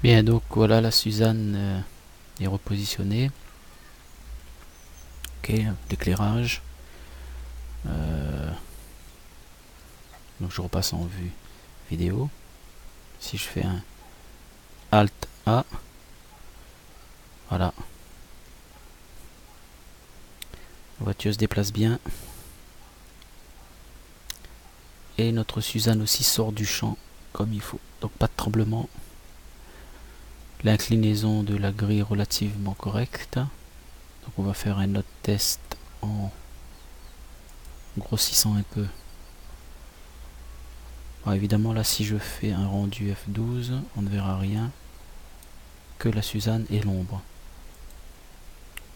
Bien, donc voilà, la Suzanne est repositionnée. Ok, l'éclairage. Donc je repasse en vue vidéo. Si je fais un Alt A, voilà, la voiture se déplace bien. Et notre Suzanne aussi sort du champ comme il faut. Donc pas de tremblement. L'inclinaison de la grille est relativement correcte. Donc on va faire un autre test en grossissant un peu. Alors évidemment là si je fais un rendu F12, on ne verra rien que la Suzanne et l'ombre.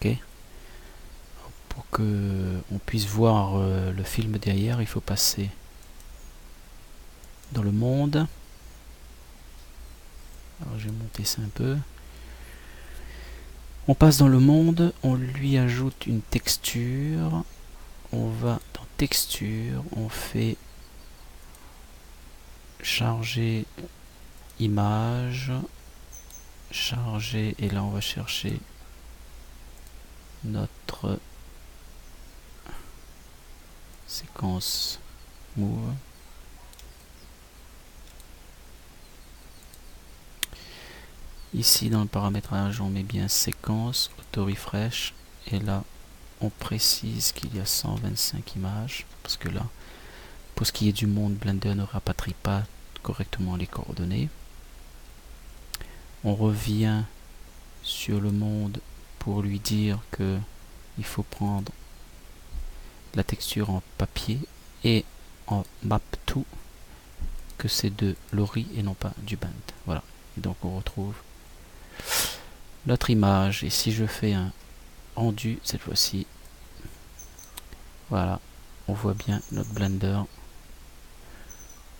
Ok. Pour que on puisse voir le film derrière, il faut passer dans le monde. Alors je vais monter ça un peu. On passe dans le monde, on lui ajoute une texture. On va dans texture, on fait charger image, charger, et là on va chercher notre séquence move. Ici dans le paramétrage on met bien séquence, auto refresh, et là on précise qu'il y a 125 images, parce que là pour ce qui est du monde, Blender ne rapatrie pas correctement les coordonnées. On revient sur le monde pour lui dire que il faut prendre la texture en papier et en map tout, que c'est de l'ori et non pas du band. Voilà. Et donc on retrouve notre image. Et si je fais un rendu cette fois-ci, voilà, on voit bien notre Blender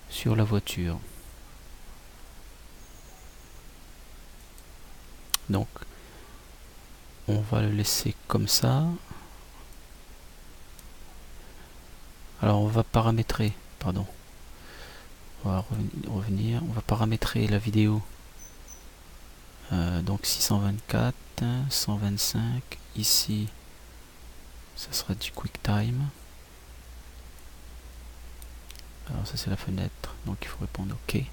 sur la voiture. Donc on va le laisser comme ça. Alors on va paramétrer, pardon, on va revenir, on va paramétrer la vidéo. Donc 624, 125, ici ça sera du QuickTime. Alors ça c'est la fenêtre, donc il faut répondre OK.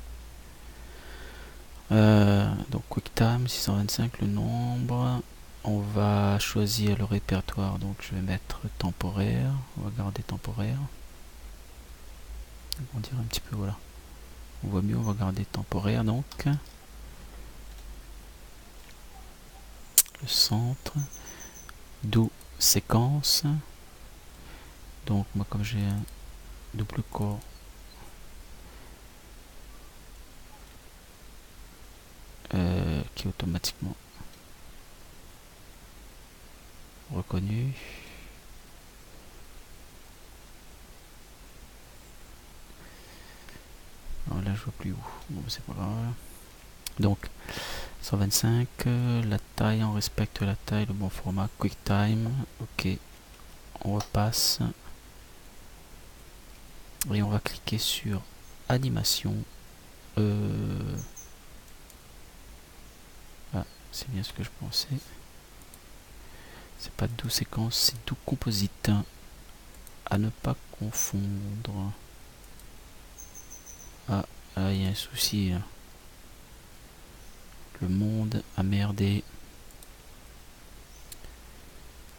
Donc QuickTime 625, le nombre. On va choisir le répertoire, donc je vais mettre temporaire. On va garder temporaire. On dirait un petit peu, voilà. On voit mieux, on va garder temporaire donc. Le centre. Do séquence. Donc moi comme j'ai un double corps, qui est automatiquement reconnu. Alors là je vois plus où. Bon c'est pas grave. Donc 125, la taille, on respecte la taille, le bon format, QuickTime, ok, on repasse et on va cliquer sur animation. Ah, c'est bien ce que je pensais. C'est pas do séquence, c'est do composite. À ne pas confondre. Ah, là il y a un souci. Le monde a merdé.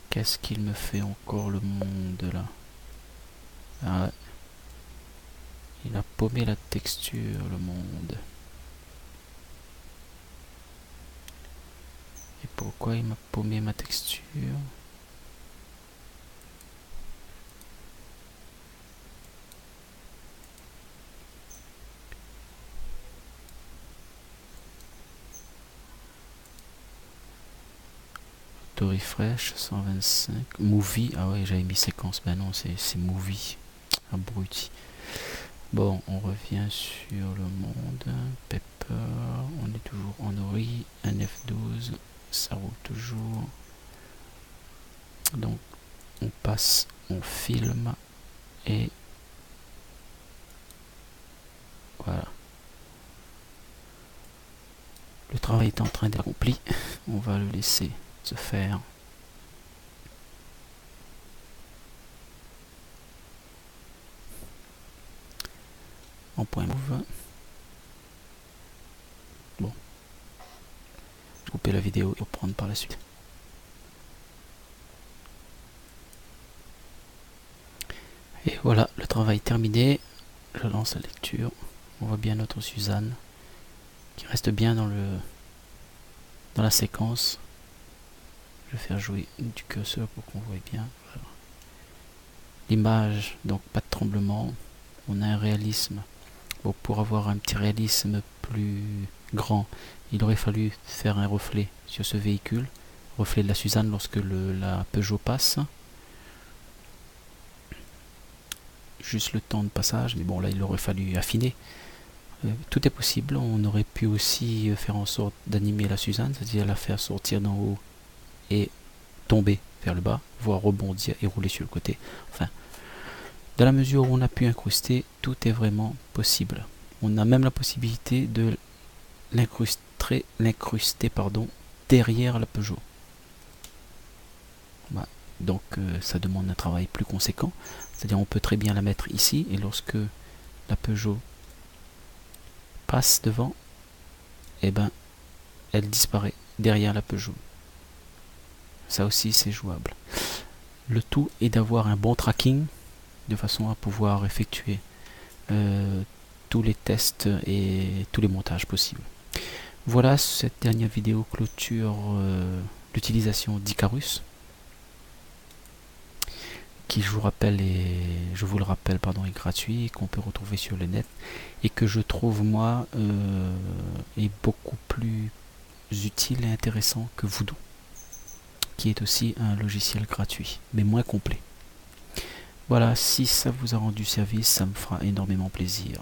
Qu'est-ce qu'il me fait encore le monde là? Ah, il a paumé la texture, le monde. Et pourquoi il m'a paumé ma texture? Auto refresh 125. Movie. Ah ouais, j'avais mis séquence. Ben non, c'est movie. Abruti. Bon, on revient sur le monde. Pepper. On est toujours en ori. Un F12. Ça roule toujours. Donc, on passe, on filme. Et voilà. Le travail est en train d'être accompli. On va le laisser se faire. En point move. Bon. Je vais couper la vidéo et reprendre par la suite. Et voilà, le travail terminé. Je lance la lecture. On voit bien notre Suzanne qui reste bien dans la séquence. Je vais faire jouer du curseur pour qu'on voit bien. Voilà. L'image, donc pas de tremblement. On a un réalisme. Bon, pour avoir un petit réalisme plus grand, il aurait fallu faire un reflet sur ce véhicule. Reflet de la Suzanne lorsque la Peugeot passe. Juste le temps de passage, mais bon là il aurait fallu affiner. Tout est possible, on aurait pu aussi faire en sorte d'animer la Suzanne, c'est-à-dire la faire sortir d'en haut et tomber vers le bas, voire rebondir et rouler sur le côté. Enfin, dans la mesure où on a pu incruster, tout est vraiment possible. On a même la possibilité de l'incruster derrière la Peugeot. Bah, donc ça demande un travail plus conséquent. C'est-à-dire on peut très bien la mettre ici et lorsque la Peugeot passe devant, et ben elle disparaît derrière la Peugeot. Ça aussi c'est jouable. Le tout est d'avoir un bon tracking de façon à pouvoir effectuer tous les tests et tous les montages possibles. Voilà, cette dernière vidéo clôture l'utilisation d'Icarus, qui je vous le rappelle est gratuit, qu'on peut retrouver sur le net et que je trouve moi est beaucoup plus utile et intéressant que Voodoo, qui est aussi un logiciel gratuit mais moins complet. Voilà, si ça vous a rendu service, ça me fera énormément plaisir.